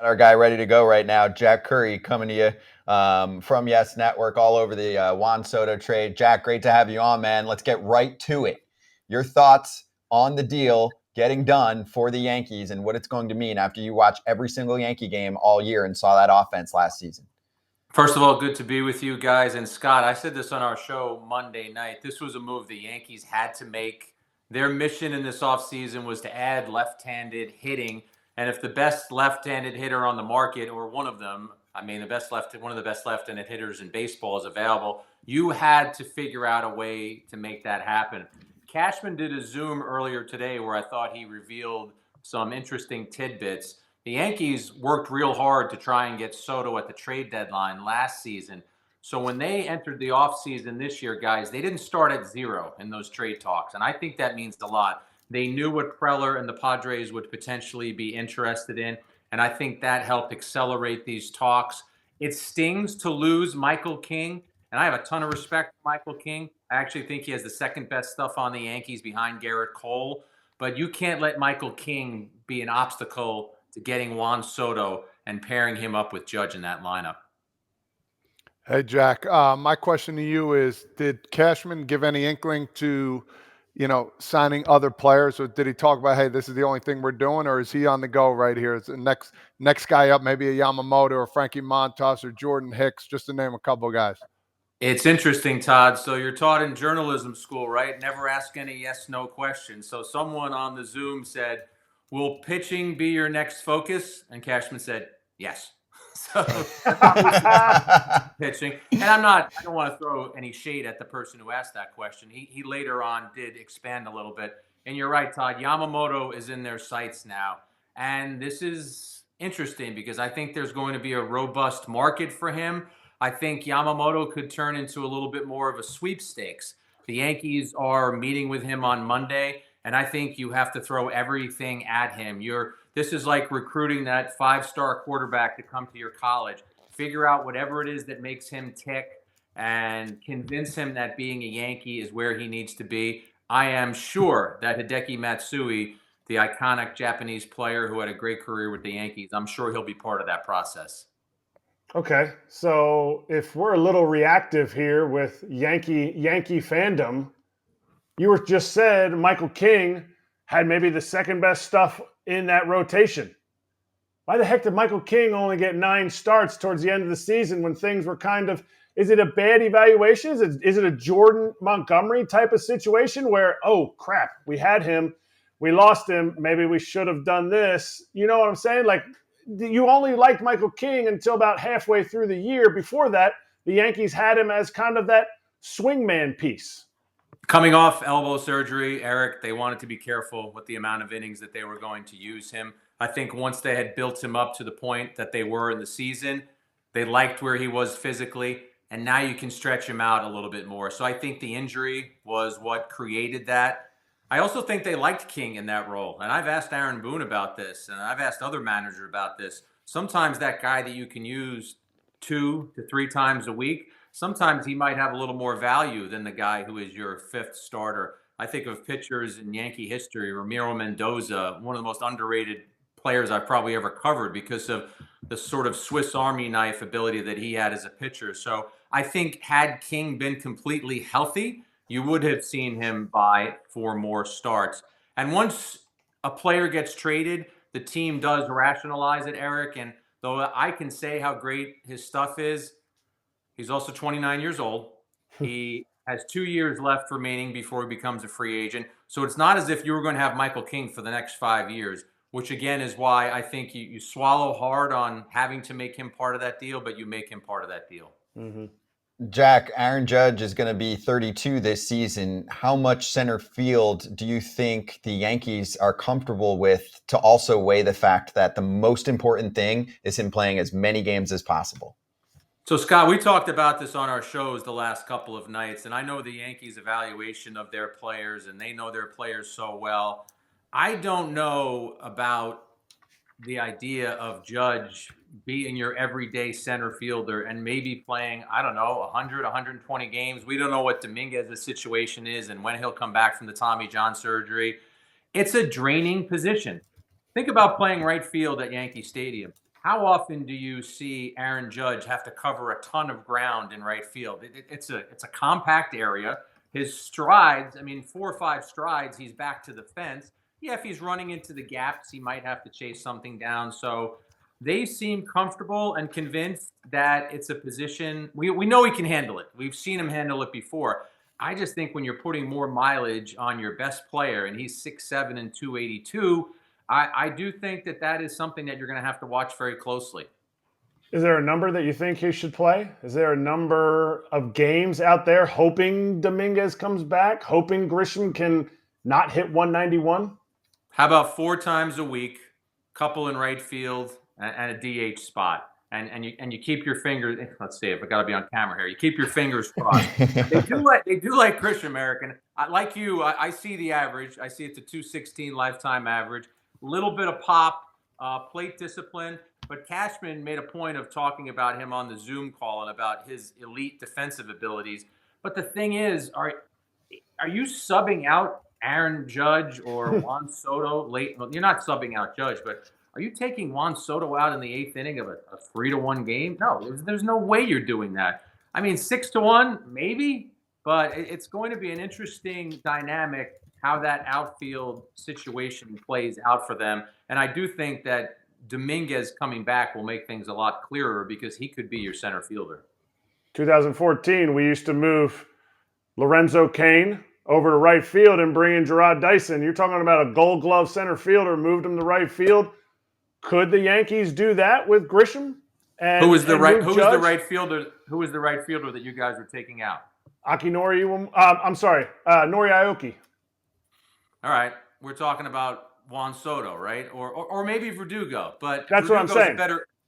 Our guy ready to go right now, Jack Curry, coming to you from Yes Network all over the Juan Soto trade. Jack, great to have you on, man. Let's get right to it. Your thoughts on the deal getting done for the Yankees and what it's going to mean after you watch every single Yankee game all year and saw that offense last season. First of all, good to be with you guys. And Scott, I said this on our show Monday night. This was a move the Yankees had to make. Their mission in this offseason was to add left-handed hitting. And if the best left-handed hitter on the market, or one of them, one of the best left-handed hitters in baseball is available, you had to figure out a way to make that happen. Cashman did a Zoom earlier today where I thought he revealed some interesting tidbits. The Yankees worked real hard to try and get Soto at the trade deadline last season. So when they entered the offseason this year, guys, they didn't start at zero in those trade talks. And I think that means a lot. They knew what Preller and the Padres would potentially be interested in. And I think that helped accelerate these talks. It stings to lose Michael King. And I have a ton of respect for Michael King. I actually think he has the second best stuff on the Yankees behind Garrett Cole. But you can't let Michael King be an obstacle to getting Juan Soto and pairing him up with Judge in that lineup. Hey, Jack, my question to you is, did Cashman give any inkling to, signing other players? Or did he talk about, hey, this is the only thing we're doing? Or is he on the go right here? Is the next guy up, maybe a Yamamoto or Frankie Montas or Jordan Hicks, just to name a couple of guys? It's interesting, Todd. So you're taught in journalism school, right? Never ask any yes/no questions. So someone on the Zoom said, will pitching be your next focus? And Cashman said, yes. So pitching. And I don't want to throw any shade at the person who asked that question. He later on did expand a little bit. And you're right, Todd. Yamamoto is in their sights now. And this is interesting because I think there's going to be a robust market for him. I think Yamamoto could turn into a little bit more of a sweepstakes. The Yankees are meeting with him on Monday, and I think you have to throw everything at him. This is like recruiting that five-star quarterback to come to your college. Figure out whatever it is that makes him tick and convince him that being a Yankee is where he needs to be. I am sure that Hideki Matsui, the iconic Japanese player who had a great career with the Yankees, I'm sure he'll be part of that process. Okay, so if we're a little reactive here with Yankee fandom, you were just said Michael King had maybe the second best stuff in that rotation. Why the heck did Michael King only get 9 starts towards the end of the season when things were kind of – is it a bad evaluation? Is it a Jordan Montgomery type of situation where, oh, crap, we had him, we lost him, maybe we should have done this? You know what I'm saying? Like, you only liked Michael King until about halfway through the year. Before that, the Yankees had him as kind of that swingman piece. Coming off elbow surgery, Eric, they wanted to be careful with the amount of innings that they were going to use him. I think once they had built him up to the point that they were in the season, they liked where he was physically, and now you can stretch him out a little bit more. So I think the injury was what created that. I also think they liked King in that role. And I've asked Aaron Boone about this, and I've asked other managers about this. Sometimes that guy that you can use 2 to 3 times a week, sometimes he might have a little more value than the guy who is your 5th starter. I think of pitchers in Yankee history, Ramiro Mendoza, one of the most underrated players I've probably ever covered because of the sort of Swiss Army knife ability that he had as a pitcher. So I think had King been completely healthy, you would have seen him buy 4 more starts. And once a player gets traded, the team does rationalize it, Eric. And though I can say how great his stuff is, he's also 29 years old. He has 2 years left remaining before he becomes a free agent. So it's not as if you were going to have Michael King for the next 5 years, which again is why I think you swallow hard on having to make him part of that deal, but you make him part of that deal. Mm-hmm. Jack, Aaron Judge is going to be 32 this season. How much center field do you think the Yankees are comfortable with to also weigh the fact that the most important thing is him playing as many games as possible? So, Scott, we talked about this on our shows the last couple of nights, and I know the Yankees' evaluation of their players, and they know their players so well. I don't know about the idea of Judge being your everyday center fielder and maybe playing, 100, 120 games. We don't know what Dominguez's situation is and when he'll come back from the Tommy John surgery. It's a draining position. Think about playing right field at Yankee Stadium. how often do you see Aaron Judge have to cover a ton of ground in right field? It's a compact area. His strides, I mean, 4 or 5 strides, he's back to the fence. Yeah, if he's running into the gaps, he might have to chase something down. So they seem comfortable and convinced that it's a position. We know he can handle it. We've seen him handle it before. I just think when you're putting more mileage on your best player, and he's 6'7" and 282, I do think that is something that you're going to have to watch very closely. Is there a number that you think he should play? Is there a number of games out there hoping Dominguez comes back, hoping Grisham can not hit 191? How about 4 times a week, couple in right field, and a DH spot? And you keep your fingers. Let's see if I got to be on camera here. You keep your fingers crossed. They do like Grisham, American. Like you, I see the average. I see it's a 216 lifetime average. Little bit of pop, plate discipline. But Cashman made a point of talking about him on the Zoom call and about his elite defensive abilities. But the thing is, are you subbing out Aaron Judge or Juan Soto late? Well, you're not subbing out Judge, but are you taking Juan Soto out in the 8th inning of a 3-1 game? No, there's no way you're doing that. I mean, 6-1, maybe, but it's going to be an interesting dynamic how that outfield situation plays out for them. And I do think that Dominguez coming back will make things a lot clearer because he could be your center fielder. 2014, we used to move Lorenzo Cain over to right field and bring in Gerard Dyson. You're talking about a Gold Glove center fielder, moved him to right field. Could the Yankees do that with Grisham? Who was the right fielder? Who was the right fielder that you guys were taking out? Nori Aoki. All right, we're talking about Juan Soto, right? Or maybe Verdugo, but that's what I'm saying.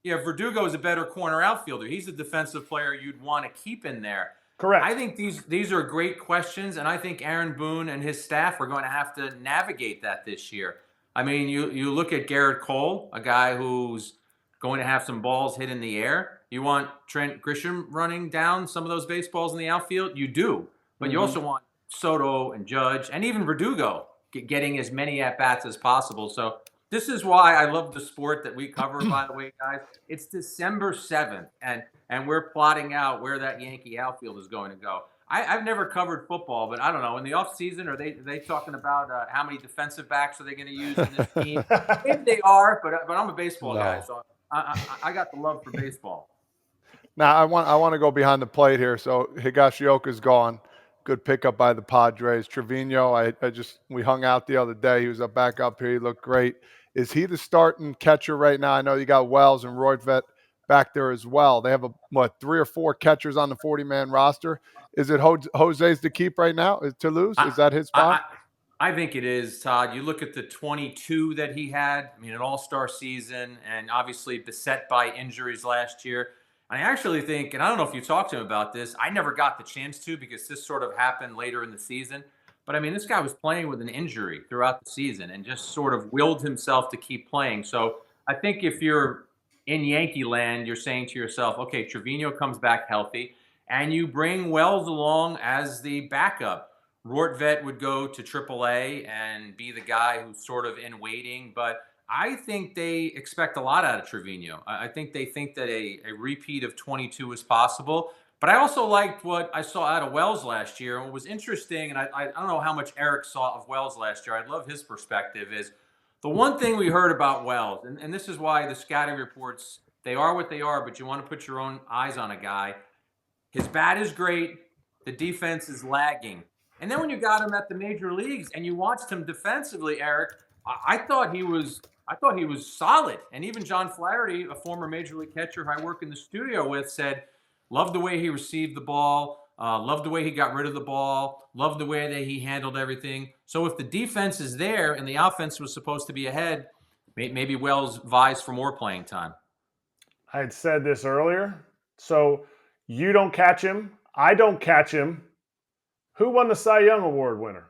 Verdugo is a better corner outfielder. He's a defensive player you'd want to keep in there. Correct. I think these are great questions, and I think Aaron Boone and his staff are going to have to navigate that this year. I mean, you look at Garrett Cole, a guy who's going to have some balls hit in the air. You want Trent Grisham running down some of those baseballs in the outfield? You do. But you also want Soto and Judge and even Verdugo getting as many at-bats as possible. So this is why I love the sport that we cover, by the way, guys. It's December 7th, and we're plotting out where that Yankee outfield is going to go. I've never covered football, but I don't know. In the offseason, are they talking about how many defensive backs are they going to use in this team? Maybe they are, but I'm a baseball guy, so I got the love for baseball. Now, I want to go behind the plate here. So Higashioka's gone. Good pickup by the Padres. Trevino, we hung out the other day. He was back up here. He looked great. Is he the starting catcher right now? I know you got Wells and Royvet back there as well. They have 3 or 4 catchers on the 40-man roster. Is it Jose's to keep right now? To lose? Is that his spot? I think it is, Todd. You look at the 22 that he had. I mean, an all-star season, and obviously beset by injuries last year. I actually think, and I don't know if you talked to him about this, I never got the chance to because this sort of happened later in the season. But, I mean, this guy was playing with an injury throughout the season and just sort of willed himself to keep playing. So I think if you're in Yankee land, you're saying to yourself, okay, Trevino comes back healthy, and you bring Wells along as the backup. Rortvedt would go to AAA and be the guy who's sort of in waiting. But I think they expect a lot out of Trevino. I think they think that a repeat of 22 is possible. But I also liked what I saw out of Wells last year. And what was interesting, and I don't know how much Eric saw of Wells last year. I'd love his perspective, is the one thing we heard about Wells, and this is why the scouting reports, they are what they are, but you want to put your own eyes on a guy. His bat is great. The defense is lagging. And then when you got him at the major leagues and you watched him defensively, Eric, I thought he was solid. And even John Flaherty, a former major league catcher I work in the studio with, said, loved the way he received the ball, loved the way he got rid of the ball, loved the way that he handled everything. So if the defense is there and the offense was supposed to be ahead, maybe Wells vies for more playing time. I had said this earlier. So you don't catch him. I don't catch him. Who won the Cy Young Award winner?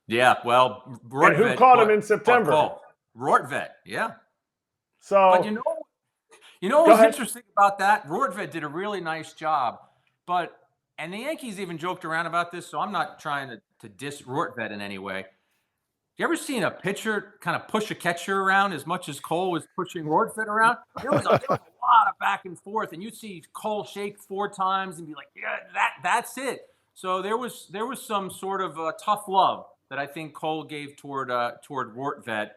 Yeah, well, Rortvedt, and who caught him in September? Rortvedt, yeah. So, but you know what was interesting about that? Rortvedt did a really nice job, and the Yankees even joked around about this, so I'm not trying to diss Rortvedt in any way. You ever seen a pitcher kind of push a catcher around as much as Cole was pushing Rortvedt around? There was a lot of back and forth, and you'd see Cole shake 4 times and be like, "Yeah, that's it." So there was some sort of tough love that I think Cole gave toward Rortvedt.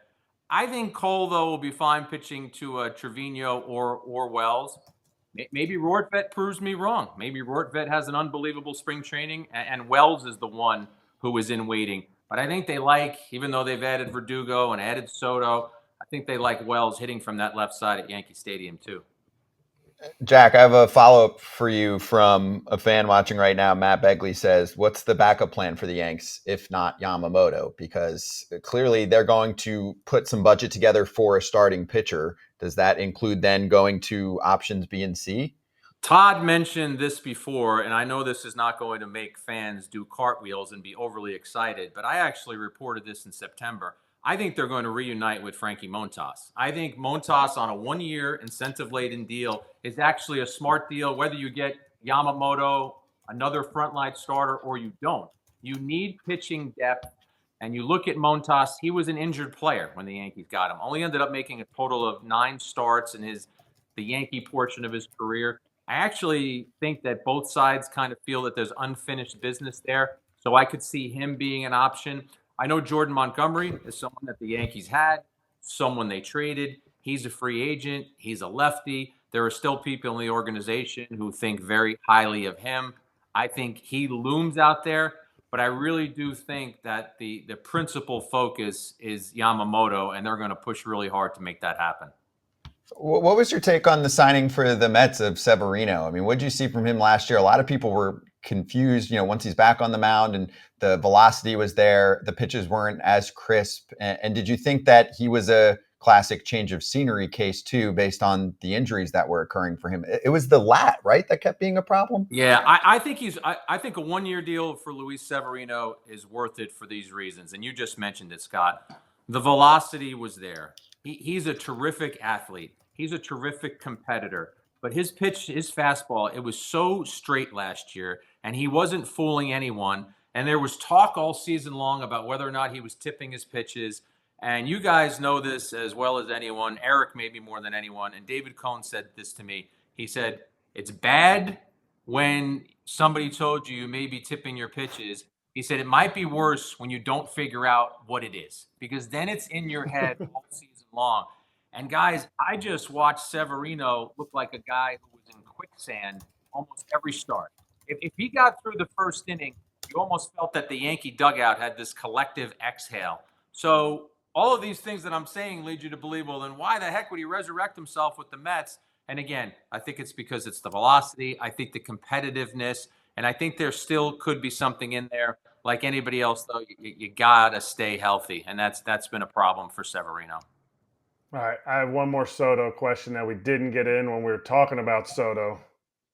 I think Cole though will be fine pitching to Trevino or Wells. Maybe Rortvedt proves me wrong. Maybe Rortvedt has an unbelievable spring training, and Wells is the one who is in waiting. But I think they like, even though they've added Verdugo and added Soto, I think they like Wells hitting from that left side at Yankee Stadium too. Jack, I have a follow-up for you from a fan watching right now. Matt Begley says, what's the backup plan for the Yanks if not Yamamoto? Because clearly they're going to put some budget together for a starting pitcher. Does that include then going to options B and C? Todd mentioned this before, and I know this is not going to make fans do cartwheels and be overly excited, but I actually reported this in September. I think they're going to reunite with Frankie Montas. I think Montas on a 1-year incentive-laden deal is actually a smart deal, whether you get Yamamoto, another frontline starter, or you don't. You need pitching depth, and you look at Montas, he was an injured player when the Yankees got him. Only ended up making a total of 9 starts in the Yankee portion of his career. I actually think that both sides kind of feel that there's unfinished business there, so I could see him being an option. I know Jordan Montgomery is someone that the Yankees had, someone they traded. He's a free agent. He's a lefty. There are still people in the organization who think very highly of him. I think he looms out there, but I really do think that the principal focus is Yamamoto, and they're going to push really hard to make that happen. What was your take on the signing for the Mets of Severino? I mean, what did you see from him last year? A lot of people were confused, once he's back on the mound and the velocity was there, the pitches weren't as crisp. And did you think that he was a classic change of scenery case too, based on the injuries that were occurring for him? It was the lat, right, that kept being a problem? Yeah, I think I think a 1-year deal for Luis Severino is worth it for these reasons. And you just mentioned it, Scott. The velocity was there. He's a terrific athlete. He's a terrific competitor. But his pitch, his fastball, it was so straight last year, and he wasn't fooling anyone. And there was talk all season long about whether or not he was tipping his pitches. And you guys know this as well as anyone. Eric maybe more than anyone. And David Cohn said this to me. He said, it's bad when somebody told you may be tipping your pitches. He said it might be worse when you don't figure out what it is, because then it's in your head all season long. And guys, I just watched Severino look like a guy who was in quicksand almost every start. If he got through the first inning, you almost felt that the Yankee dugout had this collective exhale. So all of these things that I'm saying lead you to believe, well, then why the heck would he resurrect himself with the Mets? And again, I think it's because it's the velocity. I think the competitiveness. And I think there still could be something in there. Like anybody else, though, you got to stay healthy. And that's been a problem for Severino. All right, I have one more Soto question that we didn't get in when we were talking about Soto.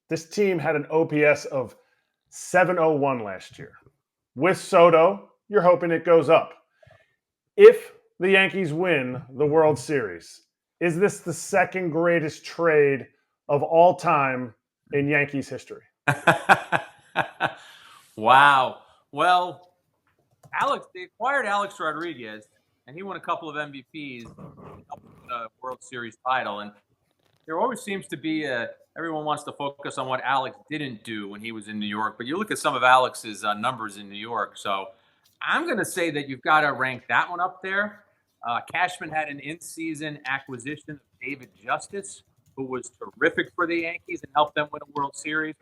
This team had an OPS of 701 last year. With Soto, you're hoping it goes up. If the Yankees win the World Series, is this the second greatest trade of all time in Yankees history? Wow. Well, they acquired Alex Rodriguez, and he won a couple of MVPs, a World Series title. And there always seems to be everyone wants to focus on what Alex didn't do when he was in New York. But you look at some of Alex's numbers in New York. So I'm going to say that you've got to rank that one up there. Cashman had an in-season acquisition of David Justice, who was terrific for the Yankees and helped them win a World Series.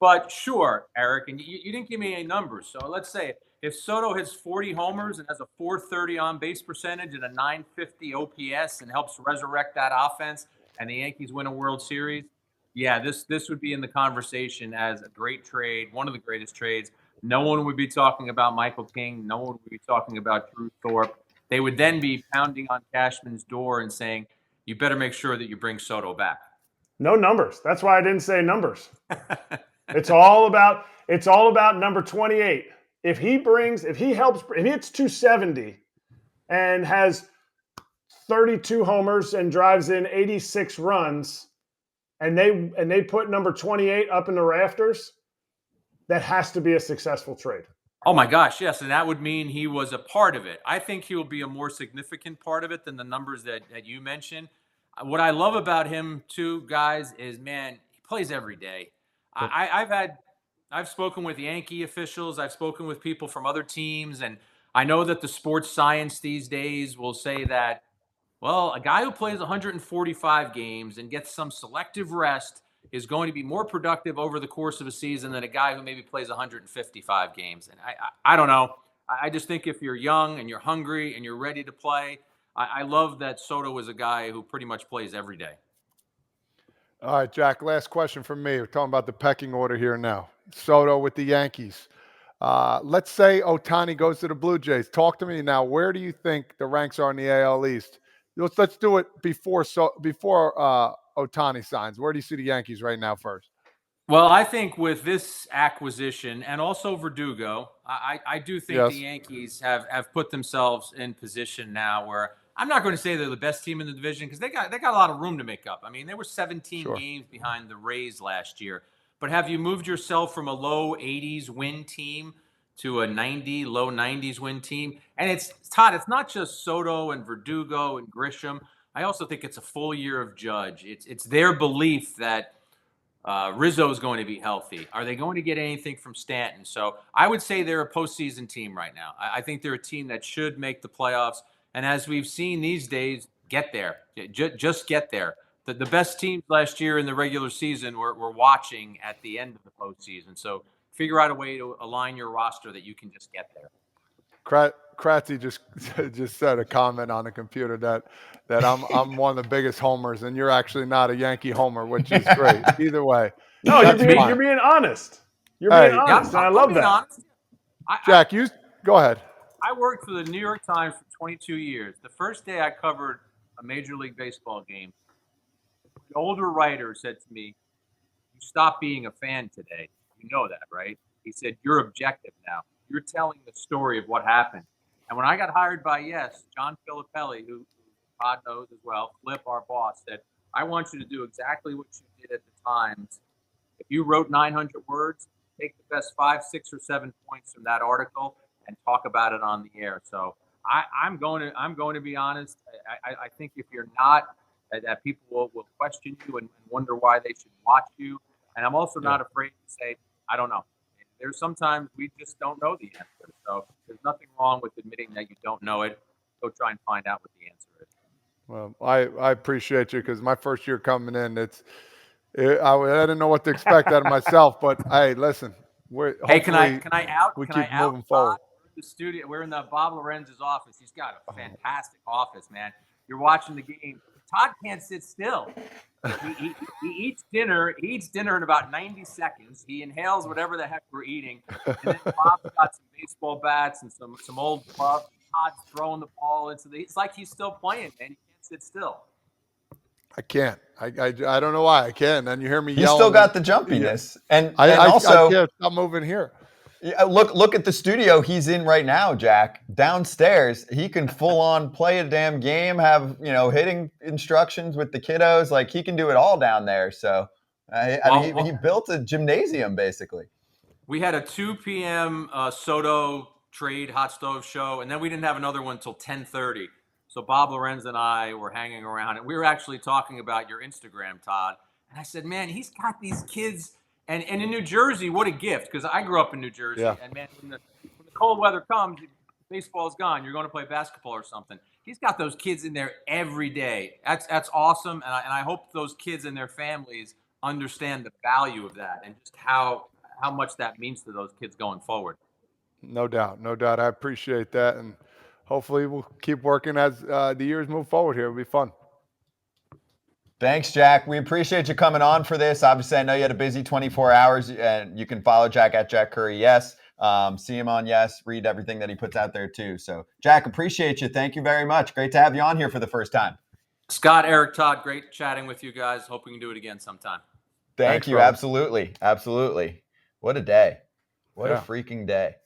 But sure, Eric, and you didn't give me any numbers. So let's say if Soto hits 40 homers and has a 430 on-base percentage and a 950 OPS and helps resurrect that offense and the Yankees win a World Series, yeah, this would be in the conversation as a great trade, one of the greatest trades. No one would be talking about Michael King. No one would be talking about Drew Thorpe. They would then be pounding on Cashman's door and saying, you better make sure that you bring Soto back. No numbers. That's why I didn't say numbers. It's all about number 28. If he hits 270 and has 32 homers and drives in 86 runs, and they put number 28 up in the rafters, that has to be a successful trade. Oh my gosh, yes, and that would mean he was a part of it. I think he will be a more significant part of it than the numbers that you mentioned. What I love about him too, guys, is man, he plays every day. Yep. I've spoken with Yankee officials, I've spoken with people from other teams, and I know that the sports science these days will say that, well, a guy who plays 145 games and gets some selective rest is going to be more productive over the course of a season than a guy who maybe plays 155 games. And I don't know. I just think if you're young and you're hungry and you're ready to play, I love that Soto is a guy who pretty much plays every day. All right, Jack, last question from me. We're talking about the pecking order here now. Soto with the Yankees. Let's say Ohtani goes to the Blue Jays. Talk to me now. Where do you think the ranks are in the AL East? Let's do it before Ohtani signs. Where do you see the Yankees right now first? Well, I think with this acquisition and also Verdugo, I do think Yes. the Yankees have put themselves in position now where I'm not going to say they're the best team in the division because they got a lot of room to make up. I mean, they were 17 Sure. games behind the Rays last year. But have you moved yourself from a low 80s win team to a low 90s win team? And it's Todd, it's not just Soto and Verdugo and Grisham. I also think it's a full year of Judge. It's their belief that Rizzo is going to be healthy. Are they going to get anything from Stanton? So I would say they're a postseason team right now. I think they're a team that should make the playoffs. And as we've seen these days, get there. Just get there. The best teams last year in the regular season were watching at the end of the postseason. So figure out a way to align your roster that you can just get there. Kratzy just said a comment on the computer that I'm one of the biggest homers, and you're actually not a Yankee homer, which is great. Either way, No, that's fine. you're being honest. You're Hey, being honest, and I I'm love being that. honest. Jack, you go ahead. I worked for the New York Times for 22 years. The first day I covered a Major League Baseball game, the older writer said to me, "You stopped being a fan today. You know that, right?" He said, "You're objective now. You're telling the story of what happened." And when I got hired by Yes, John Filippelli, who Todd knows as well, Flip, our boss, said, "I want you to do exactly what you did at the Times. If you wrote 900 words, take the best 5, 6, or 7 points from that article and talk about it on the air." So I'm going to be honest. I think if you're not, that people will question you and wonder why they should watch you. And I'm also not afraid to say, I don't know. There's sometimes we just don't know the answer. So there's nothing wrong with admitting that you don't know it. Go try and find out what the answer is. Well, I appreciate you because my first year coming in, I didn't know what to expect out of myself. But hey, listen, Hey, can I out? we Can keep I out moving forward. Todd? We're in the studio. We're in the Bob Lorenz's office. He's got a fantastic office, man. You're watching the game. Todd can't sit still. He eats dinner. He eats dinner in about 90 seconds. He inhales whatever the heck we're eating. And then Bob's got some baseball bats and some old gloves. Todd's throwing the ball into it's like he's still playing, man. He can't sit still. I can't. I don't know why I can't. And you hear me You yelling. still got the jumpiness, and I also can't stop moving here. look at the studio he's in right now, Jack. Downstairs, he can full on play a damn game, have hitting instructions with the kiddos. Like he can do it all down there. So he built a gymnasium basically. We had a 2 p.m. Soto trade hot stove show, and then we didn't have another one until 10:30. So Bob Lorenz and I were hanging around, and we were actually talking about your Instagram, Todd. And I said, man, he's got these kids. And in New Jersey, what a gift, because I grew up in New Jersey. Yeah. And, man, when the cold weather comes, baseball's gone. You're going to play basketball or something. He's got those kids in there every day. That's awesome, and I hope those kids and their families understand the value of that and just how much that means to those kids going forward. No doubt. I appreciate that, and hopefully we'll keep working as the years move forward here. It'll be fun. Thanks, Jack. We appreciate you coming on for this. Obviously, I know you had a busy 24 hours, and you can follow Jack at Jack Curry. Yes. See him on Yes. Read everything that he puts out there, too. So, Jack, appreciate you. Thank you very much. Great to have you on here for the first time. Scott, Eric, Todd, great chatting with you guys. Hope we can do it again sometime. Thanks, you. Brother. Absolutely. What a day. What a freaking day.